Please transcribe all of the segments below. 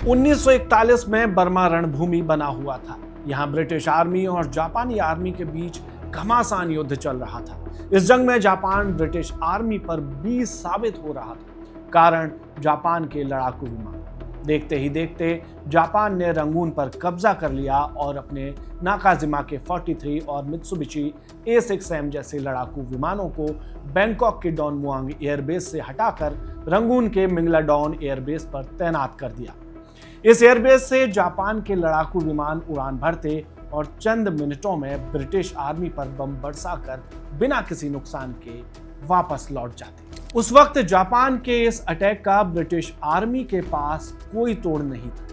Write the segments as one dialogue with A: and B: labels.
A: 1941 में बर्मा रणभूमि बना हुआ था। यहाँ ब्रिटिश आर्मी और जापानी आर्मी के बीच घमासान युद्ध चल रहा था। इस जंग में जापान ब्रिटिश आर्मी पर 20 साबित हो रहा था। कारण जापान के लड़ाकू विमान। देखते ही देखते जापान ने रंगून पर कब्जा कर लिया और अपने नाकाजिमा के 43 और मित्सुबिशी A6M जैसे लड़ाकू विमानों को बैंकॉक के डॉनमुआंग एयरबेस से हटाकर रंगून के मिंगलाडोन एयरबेस पर तैनात कर दिया। इस एयरबेस से जापान के लड़ाकू विमान उड़ान भरते और चंद मिनटों में ब्रिटिश आर्मी पर बम बरसाकर बिना किसी नुकसान के वापस लौट जाते। उस वक्त जापान के इस अटैक का ब्रिटिश आर्मी के पास कोई तोड़ नहीं था।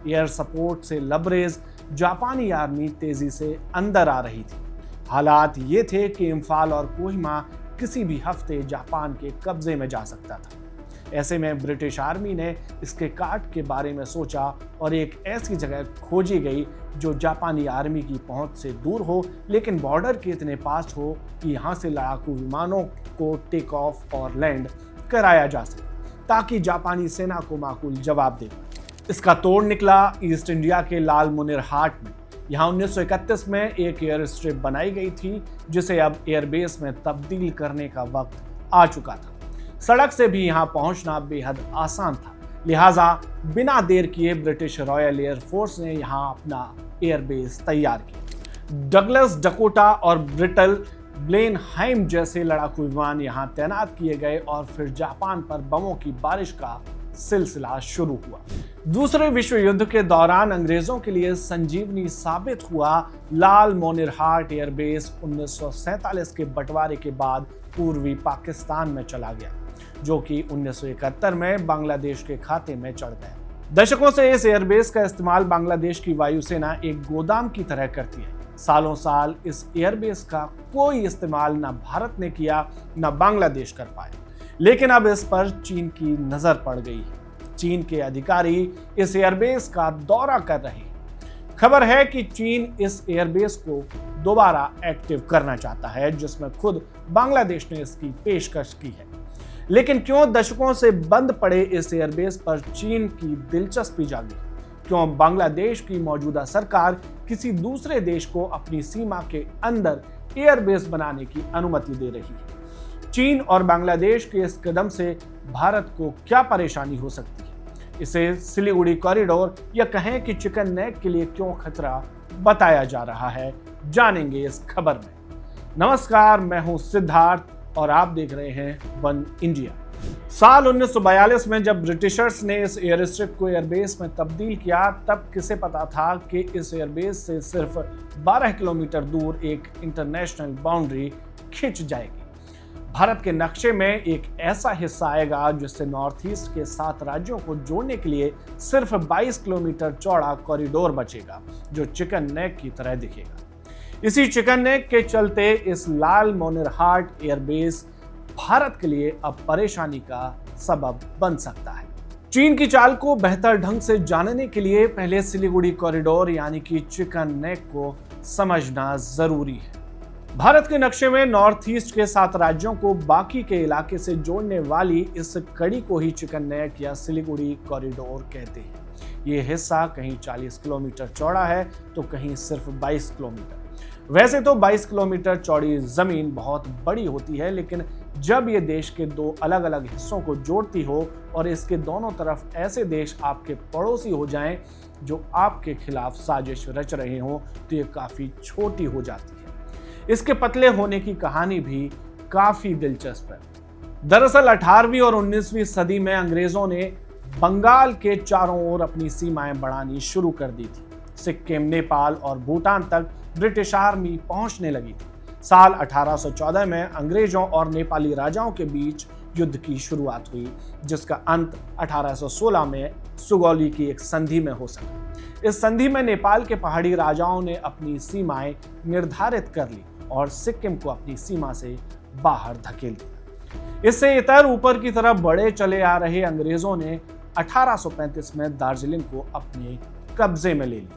A: एयर सपोर्ट से लबरेज जापानी आर्मी तेजी से अंदर आ रही थी। हालात ये थे कि इम्फाल और कोहिमा किसी भी हफ्ते जापान के कब्जे में जा सकता था। ऐसे में ब्रिटिश आर्मी ने इसके काट के बारे में सोचा और एक ऐसी जगह खोजी गई जो जापानी आर्मी की पहुंच से दूर हो, लेकिन बॉर्डर के इतने पास हो कि यहाँ से लड़ाकू विमानों को टेक ऑफ और लैंड कराया जा सके, ताकि जापानी सेना को माकूल जवाब दे। इसका तोड़ निकला ईस्ट इंडिया के लाल मुनिर हाट में। यहाँ 1931 में एक एयर स्ट्रिप बनाई गई थी, जिसे अब एयरबेस में तब्दील करने का वक्त आ चुका था। सड़क से भी यहाँ पहुंचना बेहद आसान था, लिहाजा बिना देर किए ब्रिटिश रॉयल एयर फोर्स ने यहाँ अपना एयरबेस तैयार किया। डगलस, डकोटा और ब्रिटल ब्लेनहाइम जैसे लड़ाकू विमान यहाँ तैनात किए गए और फिर जापान पर बमों की बारिश का सिलसिला शुरू हुआ। दूसरे विश्व युद्ध के दौरान अंग्रेजों के लिए संजीवनी साबित हुआ लाल मोनिरहाट एयरबेस 1947 के बंटवारे के बाद पूर्वी पाकिस्तान में चला गया, जो कि 1971 में बांग्लादेश के खाते में चढ़ गया। दशकों से इस एयरबेस का इस्तेमाल बांग्लादेश की वायुसेना एक गोदाम की तरह करती है। सालों साल इस एयरबेस का कोई इस्तेमाल न भारत ने किया न बांग्लादेश कर पाए, लेकिन अब इस पर चीन की नजर पड़ गई है। चीन के अधिकारी इस एयरबेस का दौरा कर रहे हैं। खबर है कि चीन इस एयरबेस को दोबारा एक्टिव करना चाहता है, जिसमें खुद बांग्लादेश ने इसकी पेशकश की है। लेकिन क्यों दशकों से बंद पड़े इस एयरबेस पर चीन की दिलचस्पी जागी? क्यों बांग्लादेश की मौजूदा सरकार किसी दूसरे देश को अपनी सीमा के अंदर एयरबेस बनाने की अनुमति दे रही है? चीन और बांग्लादेश के इस कदम से भारत को क्या परेशानी हो सकती है? इसे सिलीगुड़ी कॉरिडोर या कहें कि चिकन नेक के लिए क्यों खतरा बताया जा रहा है, जानेंगे इस खबर में। नमस्कार, मैं हूं सिद्धार्थ और आप देख रहे हैं वन इंडिया। साल 1942 में जब ब्रिटिशर्स ने इस एयर स्ट्रिप को एयरबेस में तब्दील किया, तब किसे पता था कि इस एयरबेस से सिर्फ 12 किलोमीटर दूर एक इंटरनेशनल बाउंड्री खिंच जाएगी। भारत के नक्शे में एक ऐसा हिस्सा आएगा जिससे नॉर्थ ईस्ट के 7 राज्यों को जोड़ने के लिए सिर्फ 22 किलोमीटर चौड़ा कॉरिडोर बचेगा, जो चिकन नेक की तरह दिखेगा। इसी चिकन नेक के चलते इस लाल मोनिरहाट एयरबेस भारत के लिए अब परेशानी का सबब बन सकता है। चीन की चाल को बेहतर ढंग से जानने के लिए पहले सिलीगुड़ी कॉरिडोर यानी कि चिकन नेक को समझना जरूरी है। भारत के नक्शे में नॉर्थ ईस्ट के 7 राज्यों को बाकी के इलाके से जोड़ने वाली इस कड़ी को ही चिकन नेक या सिलीगुड़ी कॉरिडोर कहते हैं। ये हिस्सा कहीं 40 किलोमीटर चौड़ा है तो कहीं सिर्फ 22 किलोमीटर। वैसे तो 22 किलोमीटर चौड़ी जमीन बहुत बड़ी होती है, लेकिन जब ये देश के 2 अलग अलग हिस्सों को जोड़ती हो और इसके दोनों तरफ ऐसे देश आपके पड़ोसी हो जाएं जो आपके खिलाफ साजिश रच रहे हों, तो ये काफी छोटी हो जाती है। इसके पतले होने की कहानी भी काफी दिलचस्प है। दरअसल 18वीं और 19वीं सदी में अंग्रेजों ने बंगाल के चारों ओर अपनी सीमाएं बढ़ानी शुरू कर दी थी। सिक्किम, नेपाल और भूटान तक ब्रिटिश आर्मी पहुंचने लगी थी। साल 1814 में अंग्रेजों और नेपाली राजाओं के बीच युद्ध की शुरुआत हुई, जिसका अंत 1816 में सुगौली की एक संधि में हो सका। इस संधि में नेपाल के पहाड़ी राजाओं ने अपनी सीमाएं निर्धारित कर ली और सिक्किम को अपनी सीमा से बाहर धकेल दिया। इससे इतर ऊपर की तरफ बढ़े चले आ रहे अंग्रेजों ने 1835 में दार्जिलिंग को अपने कब्जे में ले ली।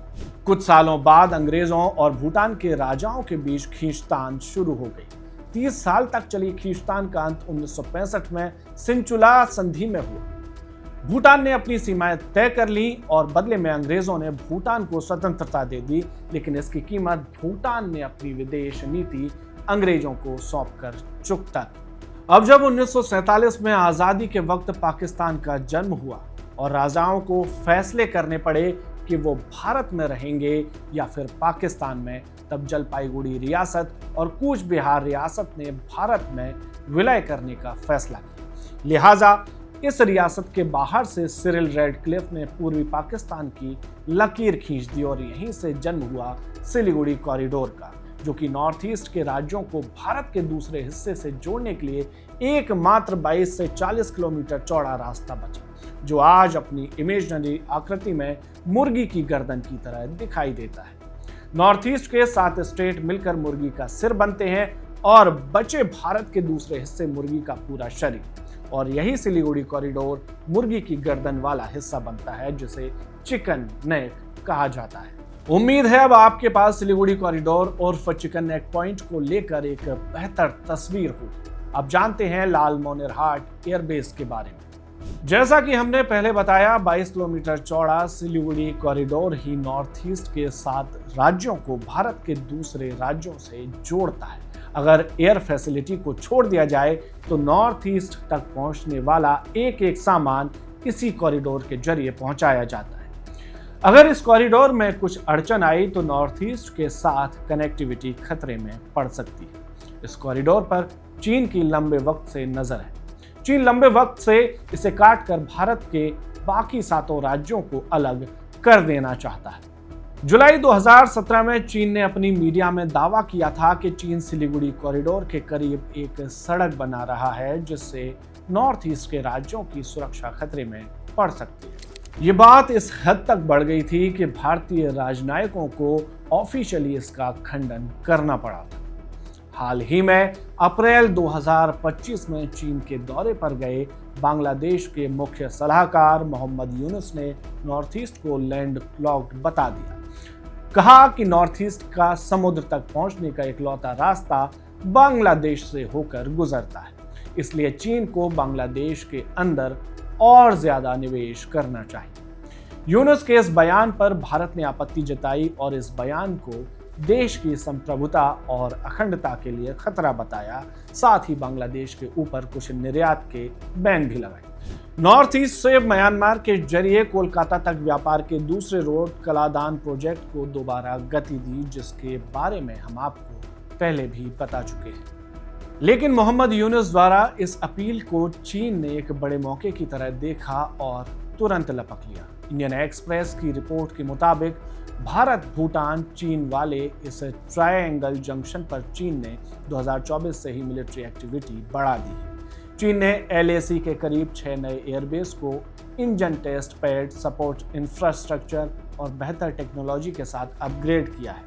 A: कुछ सालों बाद अंग्रेजों और भूटान के राजाओं के बीच खींचतान शुरू हो गई। 30 साल तक चली खींचतान का अंत 1965 में सिंचुला संधि में हुआ। भूटान ने अपनी सीमाएं तय कर ली और बदले में अंग्रेजों ने भूटान को स्वतंत्रता दे दी, लेकिन इसकी कीमत भूटान ने अपनी विदेश नीति अंग्रेजों को सौंपकर चुकता की। अब जब 1947 में आजादी के वक्त पाकिस्तान का जन्म हुआ और राजाओं को फैसले करने पड़े कि वो भारत में रहेंगे या फिर पाकिस्तान में, तब जलपाईगुड़ी रियासत और कूच बिहार रियासत ने भारत में विलय करने का फैसला किया। लिहाजा इस रियासत के बाहर से सिरिल रेडक्लिफ ने पूर्वी पाकिस्तान की लकीर खींच दी और यहीं से जन्म हुआ सिलीगुड़ी कॉरिडोर का, जो कि नॉर्थ ईस्ट के राज्यों को भारत के दूसरे हिस्से से जोड़ने के लिए एकमात्र 22 से 40 किलोमीटर चौड़ा रास्ता बचा, जो आज अपनी इमेजिनरी आकृति में मुर्गी की गर्दन की तरह दिखाई देता है। नॉर्थ ईस्ट के 7 स्टेट मिलकर मुर्गी का सिर बनते हैं और बचे भारत के दूसरे हिस्से मुर्गी का पूरा शरीर, और यही सिलीगुड़ी कॉरिडोर मुर्गी की गर्दन वाला हिस्सा बनता है, जिसे चिकन नेक कहा जाता है। उम्मीद है अब आपके पास सिलीगुड़ी कॉरिडोर और चिकन नेक पॉइंट को लेकर एक बेहतर तस्वीर हो। अब जानते हैं लालमोनिरहाट एयरबेस के बारे में। जैसा कि हमने पहले बताया, 22 किलोमीटर चौड़ा सिलीगुड़ी कॉरिडोर ही नॉर्थ ईस्ट के 7 राज्यों को भारत के दूसरे राज्यों से जोड़ता है। अगर एयर फैसिलिटी को छोड़ दिया जाए तो नॉर्थ ईस्ट तक पहुंचने वाला एक एक सामान इसी कॉरिडोर के जरिए पहुंचाया जाता है। अगर इस कॉरिडोर में कुछ अड़चन आई तो नॉर्थ ईस्ट के साथ कनेक्टिविटी खतरे में पड़ सकती है। इस कॉरिडोर पर चीन की लंबे वक्त से नजर है। चीन लंबे वक्त से इसे काटकर भारत के बाकी 7 राज्यों को अलग कर देना चाहता है। जुलाई 2017 में चीन ने अपनी मीडिया में दावा किया था कि चीन सिलीगुड़ी कॉरिडोर के करीब एक सड़क बना रहा है, जिससे नॉर्थ ईस्ट के राज्यों की सुरक्षा खतरे में पड़ सकती है। ये बात इस हद तक बढ़ गई थी कि भारतीय राजनयिकों को ऑफिशियली इसका खंडन करना पड़ा था। हाल ही में अप्रैल 2025 में चीन के दौरे पर गए बांग्लादेश के मुख्य सलाहकार मोहम्मद यूनुस ने नॉर्थ ईस्ट को लैंड लॉक्ड बता दिया। कहा कि नॉर्थ ईस्ट का समुद्र तक पहुंचने का इकलौता रास्ता बांग्लादेश से होकर गुजरता है, इसलिए चीन को बांग्लादेश के अंदर और ज्यादा निवेश करना चाहिए। यूनुस के इस बयान पर भारत ने आपत्ति जताई और इस बयान को देश की संप्रभुता और अखंडता के लिए खतरा बताया। साथ ही बांग्लादेश के ऊपर कुछ निर्यात के बैन भी लगाए। नॉर्थ ईस्ट से म्यांमार के जरिए कोलकाता तक व्यापार के दूसरे रोड कलादान प्रोजेक्ट को दोबारा गति दी, जिसके बारे में हम आपको पहले भी बता चुके हैं। लेकिन मोहम्मद यूनुस द्वारा इस अपील को चीन ने एक बड़े मौके की तरह देखा और तुरंत लपक लिया। इंडियन एक्सप्रेस की रिपोर्ट के मुताबिक भारत भूटान चीन वाले इस ट्रायंगल जंक्शन पर चीन ने 2024 से ही मिलिट्री एक्टिविटी बढ़ा दी है। चीन ने LAC के करीब 6 नए एयरबेस को engine test pad, support infrastructure और बेहतर टेक्नोलॉजी के साथ अपग्रेड किया है।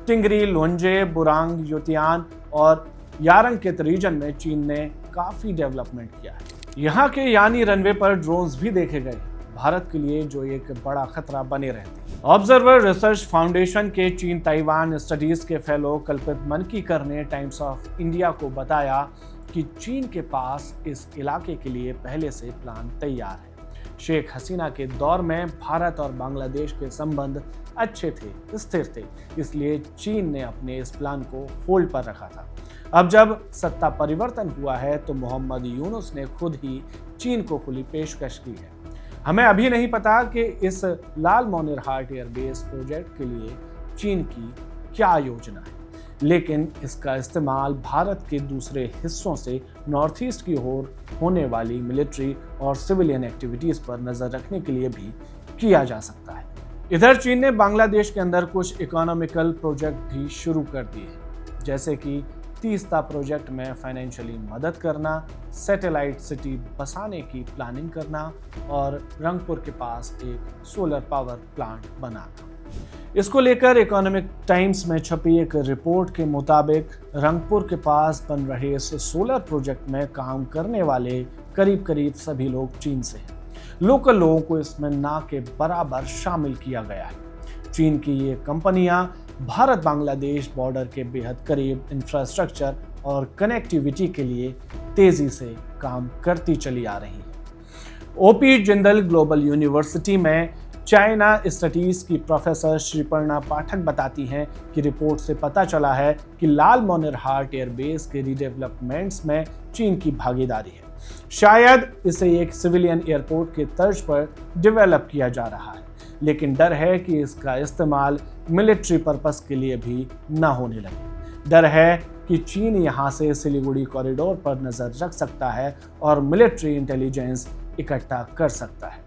A: टिंगरी, लोंजे, बुरांग, युतियान और यारंग रीजन में चीन ने काफी डेवलपमेंट किया है। यहाँ के यानी रनवे पर ड्रोन्स भी देखे गए, भारत के लिए जो एक बड़ा खतरा बने रहते हैं। ऑब्जर्वर रिसर्च फाउंडेशन के चीन ताइवान स्टडीज के फेलो कल्पित मनकीकर ने टाइम्स ऑफ इंडिया को बताया कि चीन के पास इस इलाके के लिए पहले से प्लान तैयार है। शेख हसीना के दौर में भारत और बांग्लादेश के संबंध अच्छे थे, स्थिर थे, इसलिए चीन ने अपने इस प्लान को होल्ड पर रखा था। अब जब सत्ता परिवर्तन हुआ है तो मोहम्मद यूनुस ने खुद ही चीन को खुली पेशकश की है। हमें अभी नहीं पता कि इस लालमोनिरहाट एयरबेस प्रोजेक्ट के लिए चीन की क्या योजना है, लेकिन इसका इस्तेमाल भारत के दूसरे हिस्सों से नॉर्थ ईस्ट की ओर होने वाली मिलिट्री और सिविलियन एक्टिविटीज पर नजर रखने के लिए भी किया जा सकता है। इधर चीन ने बांग्लादेश के अंदर कुछ इकोनॉमिकल प्रोजेक्ट भी शुरू कर दिए हैं, जैसे कि तीस्ता प्रोजेक्ट में फाइनेंशियली मदद करना, सैटेलाइट सिटी बसाने की प्लानिंग करना और रंगपुर के पास एक सोलर पावर प्लांट बनाना। इसको लेकर इकोनॉमिक टाइम्स में छपी एक रिपोर्ट के मुताबिक रंगपुर के पास बन रहे इस सोलर प्रोजेक्ट में काम करने वाले करीब करीब सभी लोग चीन से हैं। लोकल लोगों को इसमें ना के बराबर शामिल किया गया है। चीन की ये कंपनियां भारत बांग्लादेश बॉर्डर के बेहद करीब इंफ्रास्ट्रक्चर और कनेक्टिविटी के लिए तेजी से काम करती चली आ रही है। ओपी जिंदल ग्लोबल यूनिवर्सिटी में चाइना स्टडीज की प्रोफेसर श्रीपर्णा पाठक बताती हैं कि रिपोर्ट से पता चला है कि लालमोनरहाट एयरबेस के रीडेवलपमेंट्स में चीन की भागीदारी है। शायद इसे एक सिविलियन एयरपोर्ट के तर्ज पर डेवलप किया जा रहा है, लेकिन डर है कि इसका इस्तेमाल मिलिट्री पर्पस के लिए भी न होने लगे। डर है कि चीन यहां से सिलीगुड़ी कॉरिडोर पर नजर रख सकता है और मिलिट्री इंटेलिजेंस इकट्ठा कर सकता है।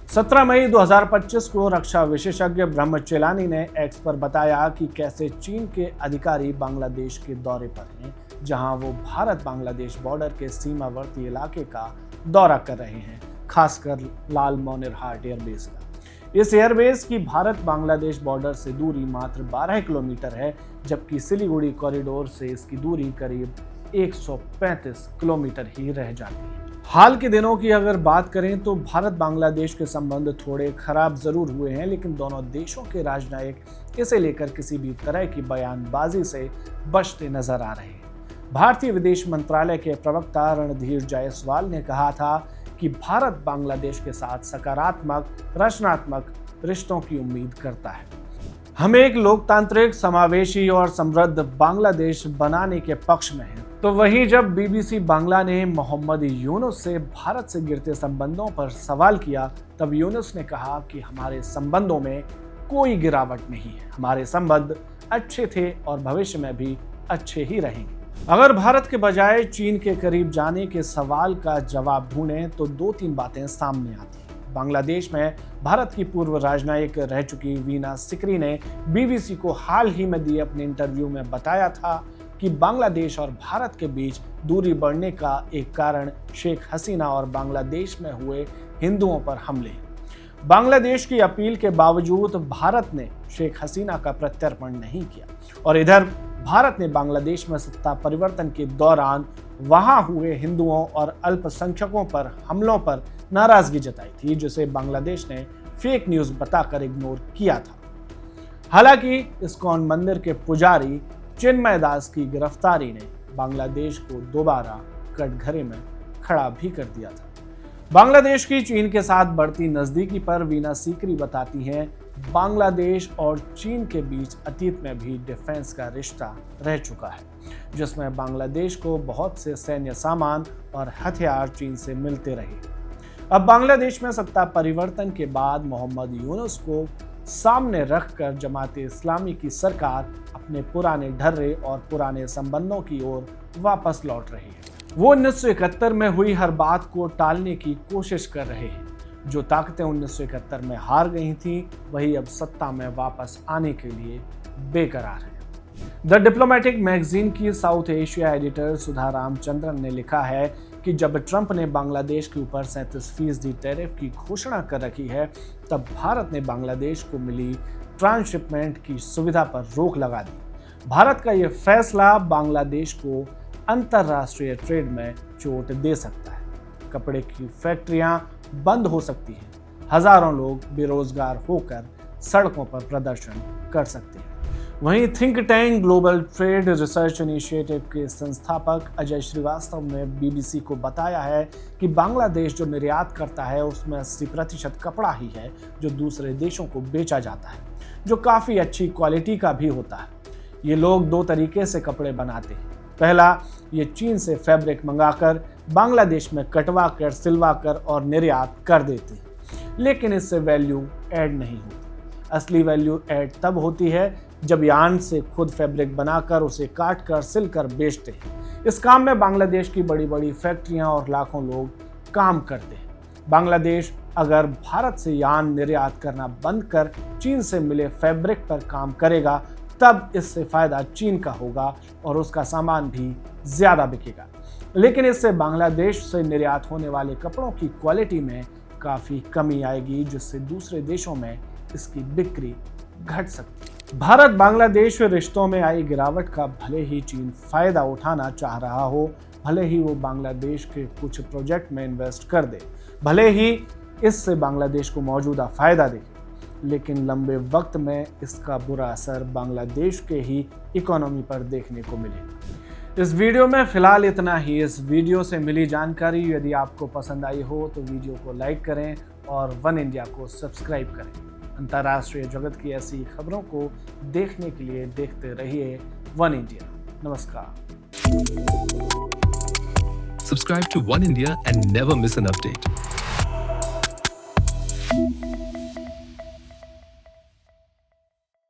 A: 17 मई 2025 को रक्षा विशेषज्ञ ब्रह्मचेलानी ने एक्स पर बताया कि कैसे चीन के अधिकारी बांग्लादेश के दौरे पर हैं, जहां वो भारत बांग्लादेश बॉर्डर के सीमावर्ती इलाके का दौरा कर रहे हैं, खासकर लालमोनरहाट एयरबेस का। इस एयरबेस की भारत बांग्लादेश बॉर्डर से दूरी मात्र 12 किलोमीटर है, जबकि सिलीगुड़ी कॉरिडोर से इसकी दूरी करीब 135 किलोमीटर ही रह जाती है। हाल के दिनों की अगर बात करें तो भारत बांग्लादेश के संबंध थोड़े खराब जरूर हुए हैं, लेकिन दोनों देशों के राजनयिक इसे लेकर किसी भी तरह की बयानबाजी से बचते नजर आ रहे हैं। भारतीय विदेश मंत्रालय के प्रवक्ता रणधीर जायसवाल ने कहा था कि भारत बांग्लादेश के साथ सकारात्मक रचनात्मक रिश्तों की उम्मीद करता है। हम एक लोकतांत्रिक, समावेशी और समृद्ध बांग्लादेश बनाने के पक्ष में हैं। तो वहीं जब बीबीसी बांग्ला ने मोहम्मद यूनुस से भारत से गिरते संबंधों पर सवाल किया, तब यूनुस ने कहा कि हमारे संबंधों में कोई गिरावट नहीं है, हमारे संबंध अच्छे थे और भविष्य में भी अच्छे ही रहेंगे। अगर भारत के बजाय चीन के करीब जाने के सवाल का जवाब ढूंढें तो 2-3 बातें सामने आती हैं। बांग्लादेश में भारत की पूर्व राजनयिक रह चुकी वीना सिकरी ने बीबीसी को हाल ही में दिए अपने इंटरव्यू में बताया था कि बांग्लादेश और भारत के बीच दूरी बढ़ने का एक कारण शेख हसीना और बांग्लादेश में हुए हिंदुओं पर हमले हैं। बांग्लादेश की अपील के बावजूद भारत ने शेख हसीना का प्रत्यर्पण नहीं किया और इधर भारत ने बांग्लादेश में सत्ता परिवर्तन के दौरान वहां हुए हिंदुओं और अल्पसंख्यकों पर हमलों पर नाराजगी जताई थी, जिसे बांग्लादेश ने फेक न्यूज बताकर इग्नोर किया था। हालांकि इस्कॉन मंदिर के पुजारी चिन्मय दास की गिरफ्तारी ने बांग्लादेश को दोबारा कटघरे में खड़ा भी कर दिया था। बांग्लादेश की चीन के साथ बढ़ती नजदीकी पर वीना सीकरी बताती हैं, बांग्लादेश और चीन के बीच अतीत में भी डिफेंस का रिश्ता रह चुका है, जिसमें बांग्लादेश को बहुत से सैन्य सामान और हथियार चीन से मिलते रहे। अब बांग्लादेश में सत्ता परिवर्तन के बाद मोहम्मद यूनुस को सामने रखकर जमाते इस्लामी की सरकार अपने पुराने ढर्रे और पुराने संबंधों की ओर वापस लौट रही है। वो 1971 में हुई हर बात को टालने की कोशिश कर रहे हैं। जो ताकतें 1971 में हार गई थीं, वही अब सत्ता में वापस आने के लिए बेकरार है। द डिप्लोमेटिक मैगजीन की साउथ एशिया एडिटर सुधा रामचंद्रन ने लिखा है कि जब ट्रंप ने बांग्लादेश के ऊपर 37% टैरिफ की घोषणा कर रखी है, तब भारत ने बांग्लादेश को मिली ट्रांसशिपमेंट की सुविधा पर रोक लगा दी। भारत का यह फैसला बांग्लादेश को अंतर्राष्ट्रीय ट्रेड में चोट दे सकता है। कपड़े की फैक्ट्रियां बंद हो सकती हैं, हजारों लोग बेरोजगार होकर सड़कों पर प्रदर्शन कर सकते हैं। वहीं think tank global trade research initiative के संस्थापक अजय श्रीवास्तव ने बीबीसी को बताया है कि बांग्लादेश जो निर्यात करता है उसमें 80% कपड़ा ही है जो दूसरे देशों को बेचा जाता है, जो काफ़ी अच्छी क्वालिटी का भी होता है। ये लोग 2 तरीके से कपड़े बनाते हैं। पहला, ये चीन से फैब्रिक मंगाकर बांग्लादेश में कटवा कर, सिलवा कर और निर्यात कर देते हैं, लेकिन इससे वैल्यू ऐड नहीं होती। असली वैल्यू ऐड तब होती है जब यार्न से खुद फैब्रिक बनाकर उसे काट कर सिल कर बेचते हैं। इस काम में बांग्लादेश की बड़ी बड़ी फैक्ट्रियां और लाखों लोग काम करते हैं। बांग्लादेश अगर भारत से यार्न निर्यात करना बंद कर चीन से मिले फैब्रिक पर काम करेगा, तब इससे फायदा चीन का होगा और उसका सामान भी ज्यादा बिकेगा। लेकिन इससे बांग्लादेश से निर्यात होने वाले कपड़ों की क्वालिटी में काफी कमी आएगी, जिससे दूसरे देशों में इसकी बिक्री घट सकती है। भारत बांग्लादेश रिश्तों में आई गिरावट का भले ही चीन फायदा उठाना चाह रहा हो, भले ही वो बांग्लादेश के कुछ प्रोजेक्ट में इन्वेस्ट कर दे, भले ही इससे बांग्लादेश को मौजूदा फायदा दे, लेकिन लंबे वक्त में इसका बुरा असर बांग्लादेश के ही इकोनॉमी पर देखने को मिलेगा। इस वीडियो में फिलहाल इतना ही। इस वीडियो से मिली जानकारी यदि आपको पसंद आई हो तो वीडियो को लाइक करें और वन इंडिया को सब्सक्राइब करें। अंतर्राष्ट्रीय जगत की ऐसी खबरों को देखने के लिए देखते रहिए वन इंडिया। नमस्कार।
B: Subscribe to One India and never miss an update.